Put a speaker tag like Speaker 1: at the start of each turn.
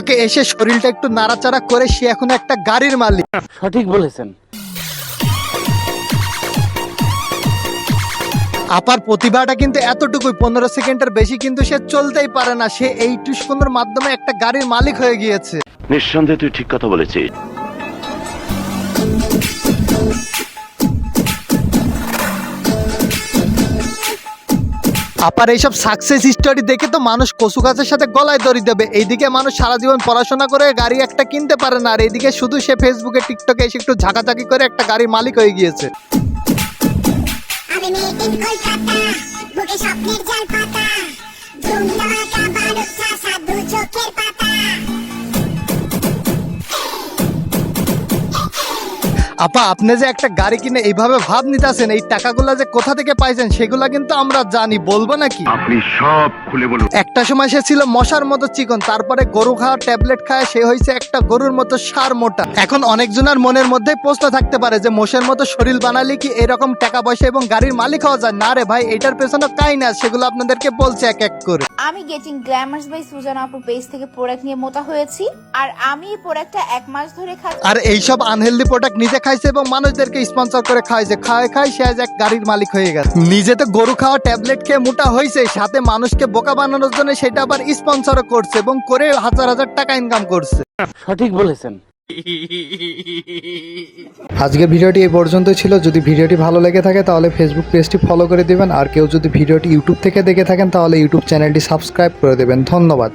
Speaker 1: টিকটকে এসে শরীরটা একটু নাড়াচাড়া করে সে এখন একটা গাড়ির মালিক।
Speaker 2: সঠিক বলেছেন।
Speaker 1: আপার প্রতিভাটা কিন্তু এতটুকুই, 15 সেকেন্ডের বেশি কিন্তু সে চলতেই পারে না, সে এই টুসকুনের মাধ্যমে একটা গাড়ির মালিক হয়ে গিয়েছে।
Speaker 3: নিঃসন্দেহে তুই ঠিক কথা বলেছিস।
Speaker 1: আপার এইসব সাকসেস স্টোরি দেখে তো মানুষ কচু গাছের সাথে গলায় দড়ি দেবে। এইদিকে মানুষ সারা জীবন পড়াশোনা করে গাড়ি একটা কিনতে পারে না, আর এইদিকে শুধু সে ফেসবুকে টিকটকে এসে একটু ঝাঁকাঝাঁকি করে একটা গাড়ির মালিক হয়ে গিয়েছে।
Speaker 4: আমি মেড ইন কলকাতা, বুকে স্বপ্নের জাল পাতা, ধুম ধামাকা বারুদ ঠাসা দু চোখের পাতা।
Speaker 1: আপা, আপনি যে একটা গাড়ি কিনে এইভাবে ভাব নিতেছেন, এই টাকাগুলা যে কোথা থেকে পাইছেন সেগুলা কিন্তু আমরা জানি, বলবো নাকি?
Speaker 3: আপনি সব খুলে বলুন।
Speaker 1: একটা সময় সে ছিল মশার মতো চিকন, তারপরে গরু খাওয়া ট্যাবলেট খায় সে হয়েছে একটা গরুর মতো সার মোটা। এখন অনেকজনের মনের মধ্যে প্রশ্ন থাকতে পারে যে মোষের মতো শরীর বানালে কি এরকম টাকা পয়সা এবং গাড়ির মালিক হওয়া যায়? না রে ভাই, এটার পেছনে কাহিনী আছে, সেগুলো আপনাদেরকে বলছে এক এক করে।
Speaker 5: আমি গেটিং গ্ল্যামার্স বাই সুজানা আপুর পেজ থেকে প্রোডাক্ট নিয়ে মোটা হয়েছি, আর আমি এই প্রোডাক্টটা 1 মাস ধরে খাচ্ছি।
Speaker 1: আর এইসব আনহেলদি প্রোডাক্ট নিজে খাইছে এবং মানুষদেরকে স্পন্সর করে খাইছে, খায় সে আজ এক গাড়ির মালিক হয়ে গেছে। নিজে তো গরু খাওয়া ট্যাবলেট খেয়ে মোটা হয়েছে, সাথে মানুষকে বোকা বানানোর জন্য সেটা আবার স্পন্সরও করছে এবং করে হাজার হাজার টাকা ইনকাম করছে।
Speaker 2: সঠিক বলেছেন।
Speaker 1: আজকের ভিডিওটি এই পর্যন্ত ছিল। যদি ভিডিওটি ভালো লেগে থাকে তাহলে ফেসবুক পেজটি ফলো করে দিবেন, আর কেউ যদি ভিডিওটি ইউটিউব থেকে দেখে থাকেন তাহলে ইউটিউব চ্যানেলটি সাবস্ক্রাইব করে দেবেন। ধন্যবাদ।